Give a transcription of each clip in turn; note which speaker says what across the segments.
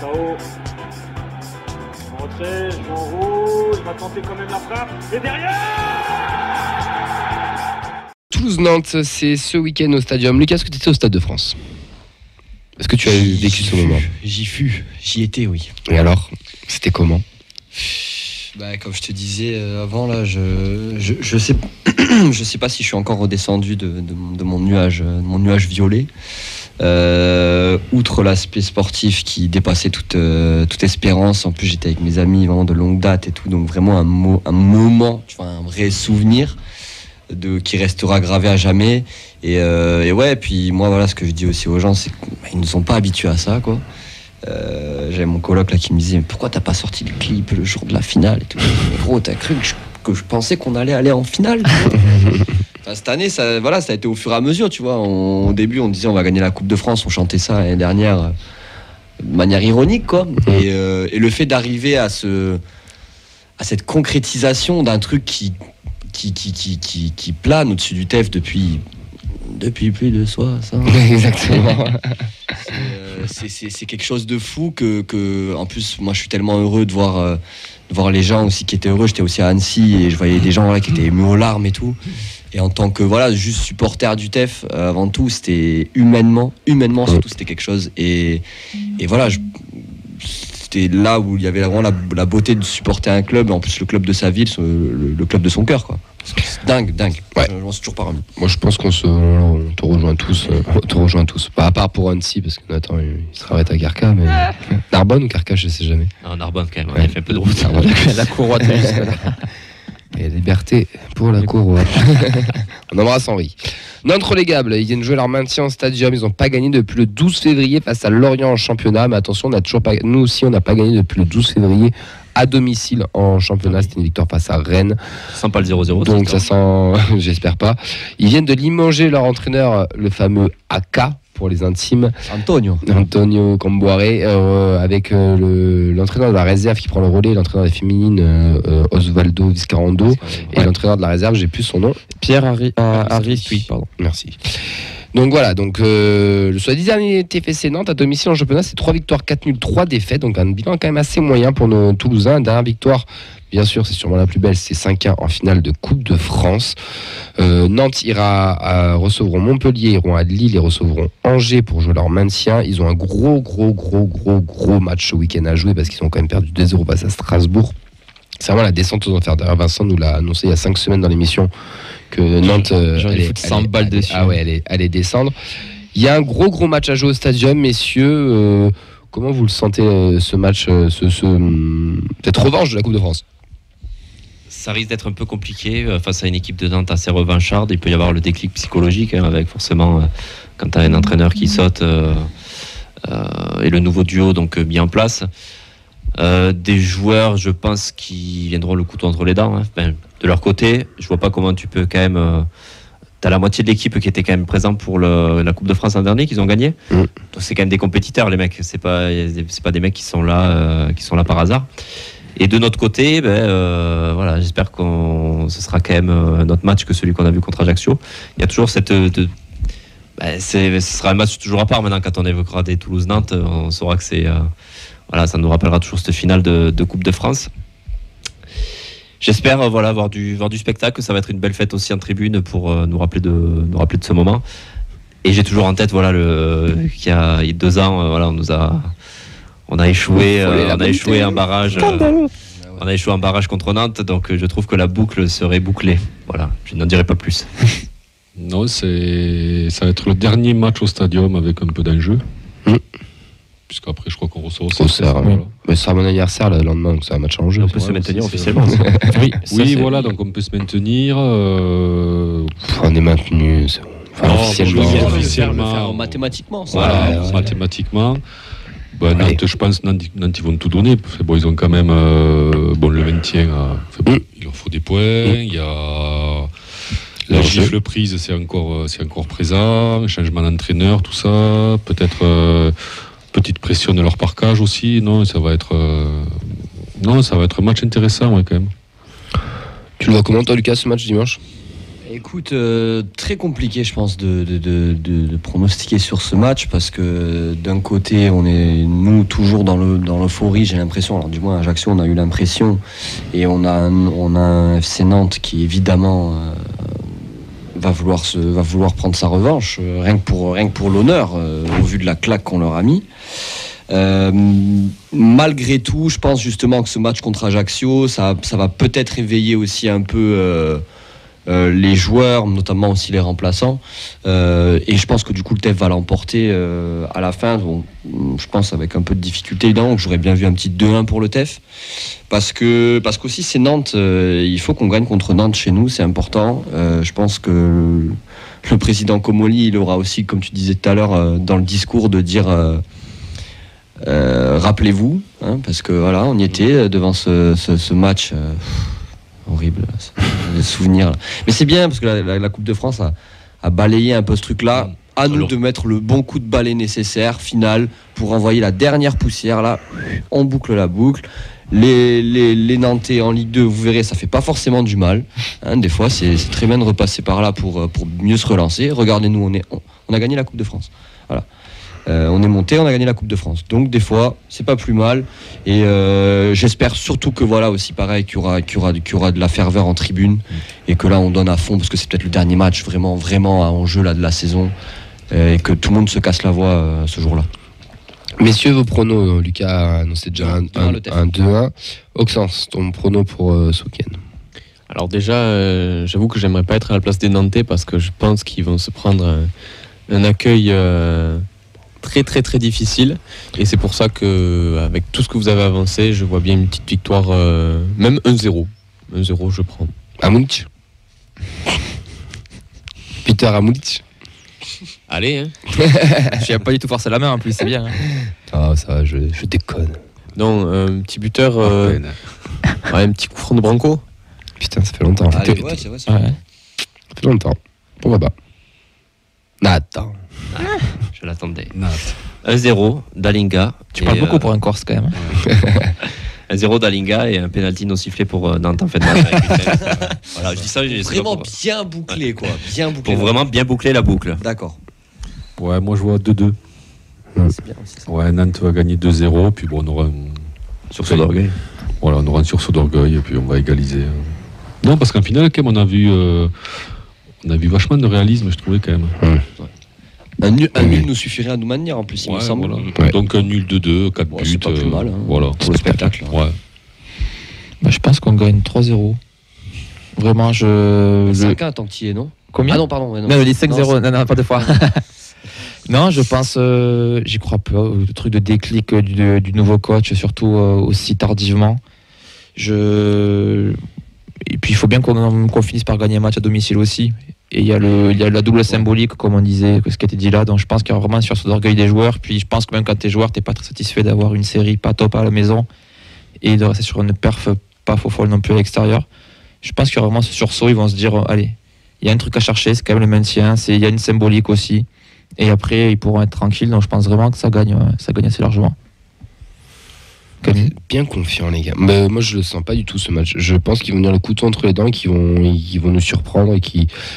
Speaker 1: Sao. En retrait, joue en haut, il va tenter quand même la frappe. Et derrière
Speaker 2: Toulouse-Nantes, c'est ce week-end au Stadium. Lucas, est-ce que tu étais au Stade de France ? Est-ce que tu as vécu ce moment ?
Speaker 3: J'y étais, oui.
Speaker 2: Et alors, c'était comment ?
Speaker 3: Comme je te disais avant, là, je sais pas si je suis encore redescendu de mon nuage violet. Outre l'aspect sportif qui dépassait toute espérance, en plus j'étais avec mes amis vraiment de longue date et tout, donc vraiment un moment, tu vois, un vrai souvenir qui restera gravé à jamais. Et ouais, puis moi voilà, ce que je dis aussi aux gens, c'est qu'ils ne sont pas habitués à ça, quoi. J'avais mon coloc là qui me disait mais pourquoi t'as pas sorti le clip le jour de la finale et tout. Mais gros, t'as cru que je pensais qu'on allait aller en finale, tu vois. Enfin, cette année ça a été au fur et à mesure, tu vois. Au début on disait on va gagner la Coupe de France, on chantait ça l'année dernière de manière ironique, quoi. Et le fait d'arriver à cette concrétisation d'un truc qui plane au-dessus du TEF depuis plus de 60.
Speaker 2: Exactement.
Speaker 3: C'est quelque chose de fou que en plus moi je suis tellement heureux de voir les gens aussi qui étaient heureux. J'étais aussi à Annecy et je voyais des gens là qui étaient émus aux larmes et tout. Et en tant que juste supporter du TEF, avant tout c'était humainement surtout c'était quelque chose. Et voilà, c'était là où il y avait vraiment la beauté de supporter un club, en plus le club de sa ville, le club de son cœur, quoi. C'est dingue.
Speaker 2: Ouais.
Speaker 3: Je m'en suis toujours pas remis.
Speaker 2: Moi, je pense qu'on te rejoint tous. Pas à part pour Annecy, parce que Nathan, il se arrête à Carca, mais Narbonne ou Carca, je sais jamais.
Speaker 4: Non, Narbonne quand même. On a fait un peu de route.
Speaker 2: La courroie de et liberté pour la courroie. On embrasse Henri. Nantes relégable, ils viennent jouer leur maintien en Stadium. Ils n'ont pas gagné depuis le 12 février face à Lorient en championnat. Mais attention, nous aussi, on n'a pas gagné depuis le 12 février à domicile en championnat. C'était une victoire face à Rennes.
Speaker 4: Ça sent pas le 0-0.
Speaker 2: Donc ça sent, j'espère pas. Ils viennent de limoger leur entraîneur, le fameux AK pour les intimes, Antonio Camboire, avec l'entraîneur de la réserve qui prend le relais, l'entraîneur des féminines, Osvaldo Viscarando, et l'entraîneur de la réserve, j'ai plus son nom.
Speaker 5: Pierre Aristui, pardon.
Speaker 2: Merci. Donc voilà, sur les 10 derniers TFC Nantes à domicile en championnat, c'est 3 victoires, 4 nuls, 3 défaites, donc un bilan quand même assez moyen pour nos Toulousains. Dernière victoire, bien sûr, c'est sûrement la plus belle, c'est 5-1 en finale de Coupe de France. Nantes recevront Montpellier, iront à Lille et recevront Angers pour jouer leur maintien. Ils ont un gros match ce week-end à jouer parce qu'ils ont quand même perdu 2-0 face à Strasbourg. C'est vraiment la descente aux enfers. D'ailleurs, Vincent nous l'a annoncé il y a 5 semaines dans l'émission que Nantes allait descendre. Il y a un gros match à jouer au Stadium, messieurs. Comment vous le sentez, ce match, cette revanche de la Coupe de France ?
Speaker 4: Ça risque d'être un peu compliqué face à une équipe de Nantes assez revancharde. Il peut y avoir le déclic psychologique, avec forcément quand tu as un entraîneur qui saute et le nouveau duo donc mis en place. Des joueurs, je pense, qui viendront le couteau entre les dents. De leur côté, je vois pas comment tu peux quand même. T'as la moitié de l'équipe qui était quand même présente pour la Coupe de France l'an dernier, qu'ils ont gagné. Donc c'est quand même des compétiteurs, les mecs. C'est pas des mecs qui sont là par hasard. Et de notre côté, voilà, j'espère que ce sera quand même notre match que celui qu'on a vu contre Ajaccio. Il y a toujours cette ce sera un match toujours à part maintenant. Quand on évoquera des Toulouse-Nantes, on saura que c'est voilà, ça nous rappellera toujours cette finale de Coupe de France. J'espère voir du spectacle. Ça va être une belle fête aussi en tribune pour nous rappeler de ce moment. Et j'ai toujours en tête qu'il y a 2 ans, on a échoué un barrage. On a échoué un barrage contre Nantes, donc je trouve que la boucle serait bouclée. Voilà, je n'en dirai pas plus.
Speaker 6: Non, ça va être le dernier match au Stadium avec un peu d'enjeu. Puisqu'après, je crois qu'on reçoit au Serre.
Speaker 2: Voilà. Mais ce sera mon anniversaire le lendemain, donc c'est un match en jeu.
Speaker 4: On peut se maintenir officiellement.
Speaker 6: Oui, voilà, donc on peut se maintenir.
Speaker 2: On est maintenu.
Speaker 3: Officiellement. Mathématiquement.
Speaker 6: Voilà, mathématiquement. Nantes, je pense, Nantes, ils vont tout donner. Ils ont quand même le maintien. Il leur faut des points. Il y a la gifle prise, c'est encore présent. Le changement d'entraîneur, tout ça. Peut-être petite pression de leur parquage aussi. Non, ça va être un match intéressant, quand même.
Speaker 2: Tu le vois comment, toi, Lucas, ce match dimanche ?
Speaker 3: Écoute, très compliqué, je pense, de pronostiquer sur ce match parce que d'un côté, on est nous toujours dans l'euphorie, j'ai l'impression. Alors du moins à Ajaccio, on a eu l'impression, et on a un FC Nantes qui évidemment va vouloir prendre sa revanche, rien que pour l'honneur, au vu de la claque qu'on leur a mis. Malgré tout, je pense justement que ce match contre Ajaccio, ça va peut-être éveiller aussi un peu les joueurs, notamment aussi les remplaçants, et je pense que du coup le TEF va l'emporter à la fin. Donc, je pense avec un peu de difficulté évidemment, que j'aurais bien vu un petit 2-1 pour le TEF, parce qu'aussi c'est Nantes, il faut qu'on gagne contre Nantes chez nous, c'est important. Je pense que le président Comolli, il aura aussi, comme tu disais tout à l'heure dans le discours, de dire rappelez-vous, hein, parce que voilà, on y était devant ce match horrible, des souvenirs. Mais c'est bien parce que la Coupe de France a balayé un peu ce truc-là. À nous de mettre le bon coup de balai nécessaire, final, pour envoyer la dernière poussière. Là, on boucle la boucle. Les Nantais en Ligue 2, vous verrez, ça fait pas forcément du mal. Hein, des fois, c'est très bien de repasser par là pour mieux se relancer. Regardez-nous, on a gagné la Coupe de France. Voilà. On est monté, on a gagné la Coupe de France. Donc des fois, c'est pas plus mal. Et j'espère surtout que voilà aussi pareil qu'il y aura de la ferveur en tribune et que là on donne à fond parce que c'est peut-être le dernier match vraiment en jeu là de la saison et que tout le monde se casse la voix ce jour-là.
Speaker 2: Messieurs, vos pronos, Lucas a annoncé déjà un 2-1. Auxence, ton prono pour ce week-end?
Speaker 5: Alors déjà, j'avoue que j'aimerais pas être à la place des Nantais parce que je pense qu'ils vont se prendre un accueil très très très difficile, et c'est pour ça que avec tout ce que vous avez avancé, je vois bien une petite victoire, même 1-0 je prends.
Speaker 2: Amunich. Peter Amunich.
Speaker 5: Allez, hein.
Speaker 7: Je viens pas du tout forcer la main en plus, c'est bien. Hein.
Speaker 2: Ah ça va, je déconne.
Speaker 5: Non, un petit buteur, un petit coup franc de Branco.
Speaker 2: Putain, ça fait longtemps.
Speaker 3: Allez, ouais, c'est vrai.
Speaker 2: Ça fait longtemps. Pourquoi pas? Nathan.
Speaker 4: Je l'attendais. 1-0 d'Alinga.
Speaker 7: Tu parles beaucoup pour un Corse quand même.
Speaker 4: 1-0 d'Alinga et un pénalty non sifflé pour Nantes en fin de match. Voilà, je dis ça.
Speaker 3: Vraiment bien bouclé, quoi. Bien bouclé.
Speaker 4: Pour vraiment bien boucler la boucle.
Speaker 3: D'accord.
Speaker 6: Ouais, moi je vois 2-2.
Speaker 3: C'est bien aussi ça.
Speaker 6: Ouais, Nantes va gagner 2-0, puis bon, on aura un
Speaker 4: sursaut d'orgueil.
Speaker 6: Voilà, on aura un sursaut d'orgueil, et puis on va égaliser. Non, parce qu'en finale, quand même, on a vu vachement de réalisme, je trouvais quand même.
Speaker 3: Un nul nous suffirait à nous maintenir en plus, il me semble.
Speaker 6: Voilà. Ouais. Donc un nul 2-2, 4 buts.
Speaker 3: C'est pas plus mal. Hein.
Speaker 6: Voilà.
Speaker 3: Pour le spectacle.
Speaker 6: Ouais.
Speaker 7: Bah, je pense qu'on gagne 3-0. Vraiment,
Speaker 3: 5-1 tant que tu y es, non?
Speaker 7: Combien?
Speaker 3: Ah non, pardon. Ouais, non.
Speaker 7: Non, je dis 5-0, non, pas deux fois. Non, je pense, j'y crois pas, au truc de déclic du nouveau coach, surtout aussi tardivement. Et puis il faut bien qu'on finisse par gagner un match à domicile aussi. Et il y a la double symbolique, comme on disait, ce qui a été dit là. Donc je pense qu'il y a vraiment sur ce d'orgueil des joueurs. Puis je pense que même quand t'es joueur, t'es pas très satisfait d'avoir une série pas top à la maison et de rester sur une perf pas faux folle non plus à l'extérieur. Je pense qu'il y a vraiment ce sursaut. Ils vont se dire, allez, il y a un truc à chercher, c'est quand même le maintien. Il y a une symbolique aussi. Et après, ils pourront être tranquilles. Donc je pense vraiment que ça gagne assez largement.
Speaker 2: Bien confiant, les gars. Mais moi, je le sens pas du tout ce match. Je pense qu'ils vont venir le couteau entre les dents, qu'ils vont nous surprendre et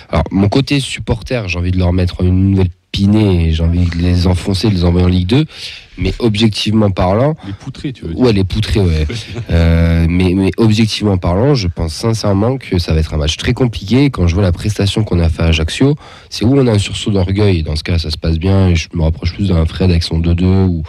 Speaker 2: Alors, mon côté supporter, j'ai envie de leur mettre une nouvelle pinée et j'ai envie de les enfoncer, de les envoyer en Ligue 2. Mais objectivement parlant,
Speaker 6: les poutrés, tu veux dire?
Speaker 2: Ouais, les poutrés, ouais. mais objectivement parlant, je pense sincèrement que ça va être un match très compliqué. Quand je vois la prestation qu'on a fait à Ajaccio, c'est où on a un sursaut d'orgueil. Dans ce cas, ça se passe bien et je me rapproche plus d'un Fred avec son 2-2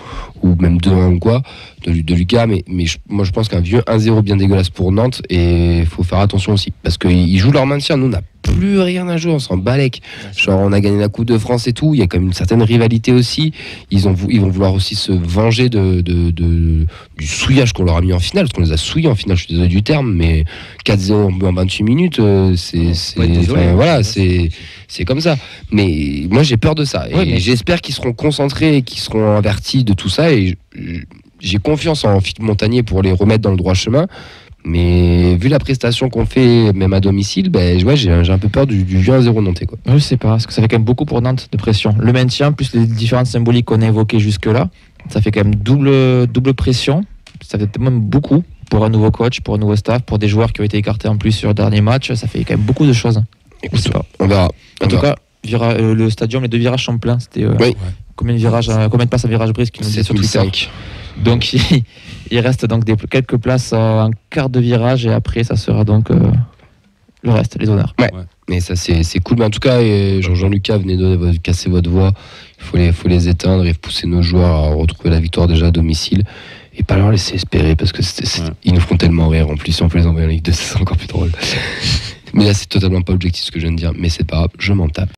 Speaker 2: ou même 2-1 ou quoi de Lucas. Mais moi, je pense qu'un vieux 1-0 bien dégueulasse pour Nantes, et il faut faire attention aussi parce qu'ils jouent leur maintien. Nous, on n'a plus rien à jouer, on s'en balèque. Genre, on a gagné la Coupe de France et tout. Il y a quand même une certaine rivalité aussi. Ils vont vouloir aussi se venger du souillage qu'on leur a mis en finale, parce qu'on les a souillés en finale, je suis désolé du terme, mais 4-0 en 28 minutes, c'est comme ça. Mais moi j'ai peur de ça, et j'espère qu'ils seront concentrés et qu'ils seront avertis de tout ça, et j'ai confiance en Philippe Montagnier pour les remettre dans le droit chemin. Mais vu la prestation qu'on fait même à domicile, j'ai un peu peur du vieux 1-0 nantais, quoi.
Speaker 7: Je sais pas, parce que ça fait quand même beaucoup pour Nantes de pression. Le maintien, plus les différentes symboliques qu'on a évoquées jusque-là, ça fait quand même double pression. Ça fait même beaucoup pour un nouveau coach, pour un nouveau staff, pour des joueurs qui ont été écartés en plus sur le dernier match. Ça fait quand même beaucoup de choses.
Speaker 2: Écoute,
Speaker 7: Je sais pas.
Speaker 2: on verra.
Speaker 7: En tout cas, le stadium, les 2 virages sont pleins. C'était
Speaker 2: Oui.
Speaker 7: combien de passes à virage brise qui nous dit sur Twitter.
Speaker 2: 7005.
Speaker 7: Donc il reste donc quelques places en quart de virage et après ça sera donc le reste, les honneurs.
Speaker 2: Mais ça c'est cool. Mais en tout cas, Jean-Lucas, venez de casser votre voix. Il faut les éteindre et pousser nos joueurs à retrouver la victoire déjà à domicile. Et pas leur laisser espérer parce que ils nous font tellement rire. En plus, si on peut les envoyer en Ligue 2, c'est encore plus drôle. Mais là, c'est totalement pas objectif ce que je viens de dire. Mais c'est pas grave, je m'en tape.